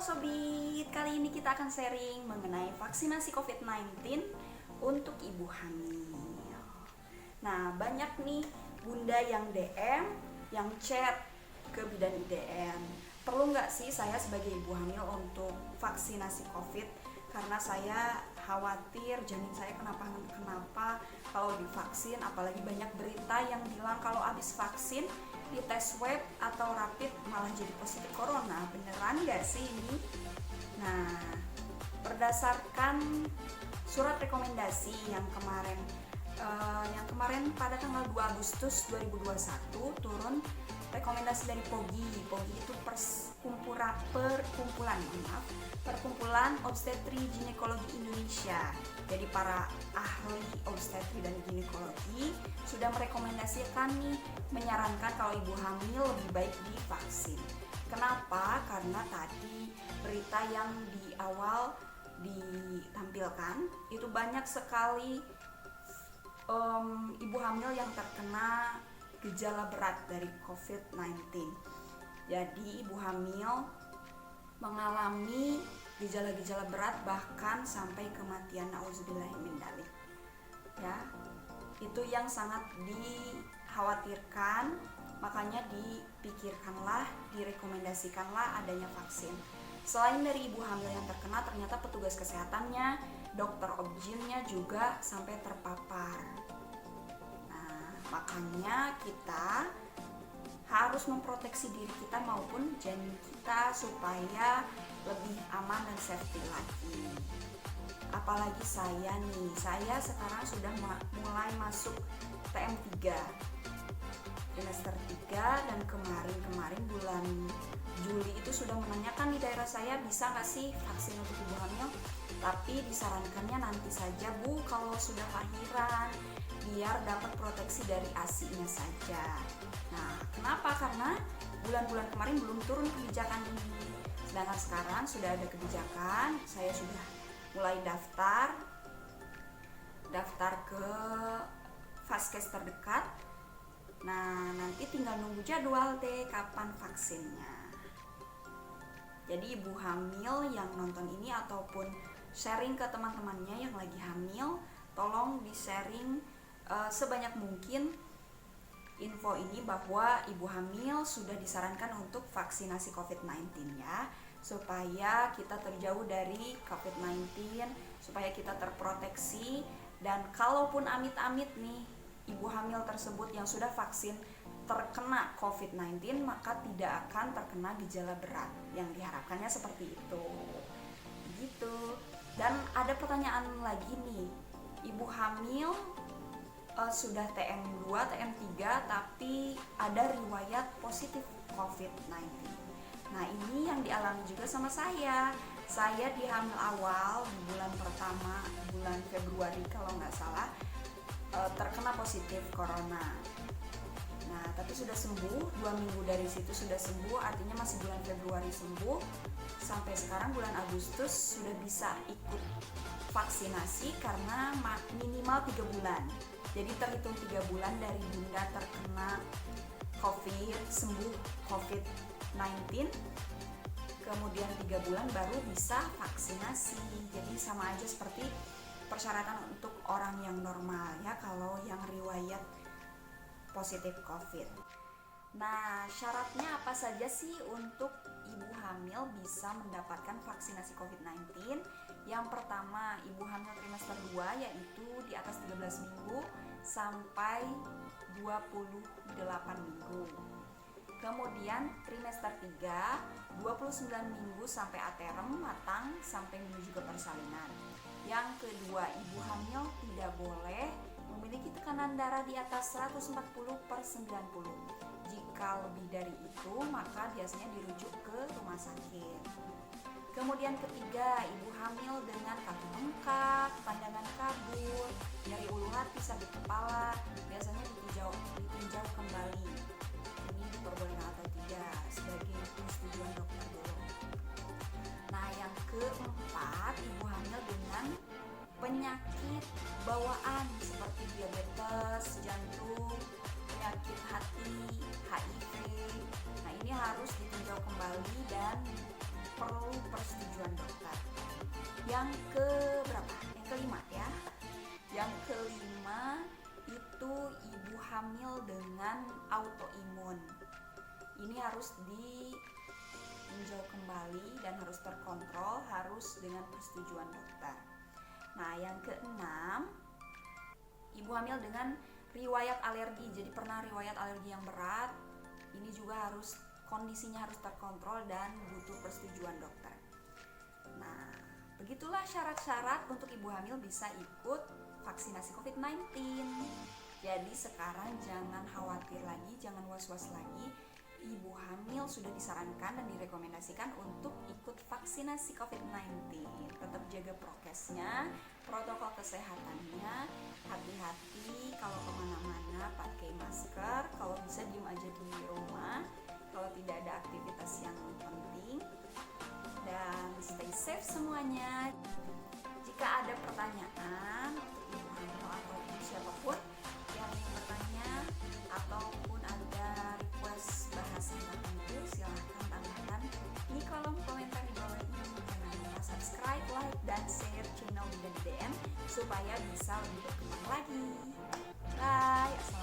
Sobit, kali ini kita akan sharing mengenai vaksinasi COVID-19 untuk ibu hamil. Nah, banyak nih bunda yang DM, yang chat ke bidan IDN. Perlu nggak sih saya sebagai ibu hamil untuk vaksinasi COVID? Karena saya khawatir janin saya kenapa kalau divaksin, apalagi banyak berita yang bilang kalau habis vaksin di tes swab atau rapid malah jadi positif corona. Beneran nggak sih ini? Nah, berdasarkan surat rekomendasi yang kemarin pada tanggal 2 Agustus 2021 turun rekomendasi dari POGI. POGI itu Perkumpulan Obstetri Ginekologi Indonesia. Jadi para ahli obstetri dan ginekologi sudah merekomendasikan nih, menyarankan kalau ibu hamil lebih baik divaksin. Kenapa? Karena tadi berita yang di awal ditampilkan itu banyak sekali ibu hamil yang terkena gejala berat dari COVID-19. Jadi ibu hamil mengalami gejala-gejala berat bahkan sampai kematian, nauzubillahimindzalik. Ya, itu yang sangat dikhawatirkan, makanya dipikirkanlah, direkomendasikanlah adanya vaksin. Selain dari ibu hamil yang terkena, ternyata petugas kesehatannya, dokter objinnya juga sampai terpapar. Nah, makanya kita harus memproteksi diri kita maupun janin kita supaya lebih aman dan safety lagi. Apalagi saya sekarang sudah mulai masuk TM3 trimester 3, dan kemarin bulan Juli itu sudah menanyakan di daerah saya bisa nggak sih vaksin untuk ibu hamil, tapi disarankannya nanti saja Bu kalau sudah lahiran, biar dapat proteksi dari ASI-nya saja. Nah, kenapa? Karena bulan-bulan kemarin belum turun kebijakan ini. Sedangkan sekarang sudah ada kebijakan, saya sudah mulai daftar ke vaskes terdekat. Nah, nanti tinggal nunggu jadwal deh kapan vaksinnya. Jadi ibu hamil yang nonton ini ataupun sharing ke teman-temannya yang lagi hamil, tolong di-sharing sebanyak mungkin info ini bahwa ibu hamil sudah disarankan untuk vaksinasi COVID-19 ya, supaya kita terjauh dari COVID-19, supaya kita terproteksi. Dan kalaupun amit-amit nih ibu hamil tersebut yang sudah vaksin terkena COVID-19, maka tidak akan terkena gejala berat yang diharapkannya seperti itu gitu. Dan ada pertanyaan lagi nih, ibu hamil sudah TM2, TM3 tapi ada riwayat positif COVID-19. Nah, ini yang dialami juga sama saya di hamil awal di bulan pertama, bulan Februari kalau nggak salah, terkena positif corona. Nah, tapi sudah sembuh, 2 minggu dari situ sudah sembuh, artinya masih bulan Februari sembuh. Sampai sekarang bulan Agustus sudah bisa ikut vaksinasi karena minimal 3 bulan. Jadi terhitung 3 bulan dari bunda terkena COVID, sembuh COVID-19, kemudian 3 bulan baru bisa vaksinasi. Jadi sama aja seperti persyaratan untuk orang yang normal ya, kalau yang riwayat positif COVID. Nah, syaratnya apa saja sih untuk ibu hamil bisa mendapatkan vaksinasi COVID-19? Yang pertama, ibu hamil trimester 2 yaitu di atas 13 minggu sampai 28 minggu. Kemudian trimester 3, 29 minggu sampai aterem matang sampai menuju ke persalinan. Yang kedua, ibu hamil tidak boleh memiliki tekanan darah di atas 140/90. Jika lebih dari itu, maka biasanya dirujuk ke rumah sakit. Kemudian ketiga, ibu hamil dengan kaki bengkak, pandangan kabur, nyeri ulu hati, sakit kepala, biasanya ditinjau kembali. Ini diperbolehkan atau tidak sebagai persetujuan dokter dulu. Nah, yang keempat, ibu hamil dengan penyakit bawaan seperti diabetes, jantung, penyakit hati, HIV. Nah, ini harus ditinjau kembali dan perlu persetujuan dokter. Yang berapa? Yang kelima ya. Yang kelima itu ibu hamil dengan autoimun. Ini harus ditinjau kembali dan harus terkontrol, harus dengan persetujuan dokter. Nah, yang keenam, ibu hamil dengan riwayat alergi. Jadi pernah riwayat alergi yang berat. Ini juga harus kondisinya harus terkontrol dan butuh persetujuan dokter. Nah, begitulah syarat-syarat untuk ibu hamil bisa ikut vaksinasi COVID-19. Jadi sekarang jangan khawatir lagi, jangan was-was lagi. Ibu hamil sudah disarankan dan direkomendasikan untuk ikut vaksinasi COVID-19. Tetap jaga prokesnya, protokol kesehatannya, hati-hati kalau kemana-mana pakai masker, kalau bisa diem aja di rumah, kalau tidak ada aktivitas yang penting, dan stay safe semuanya. Jika ada pertanyaan untuk ibu hamil atau siapapun yang ingin bertanya ataupun ada request bahasan tertentu, silahkan tanyakan di kolom komentar di bawah ini. Jangan lupa subscribe, like, dan share channel Bidan DM supaya bisa lebih berkembang lagi. Bye.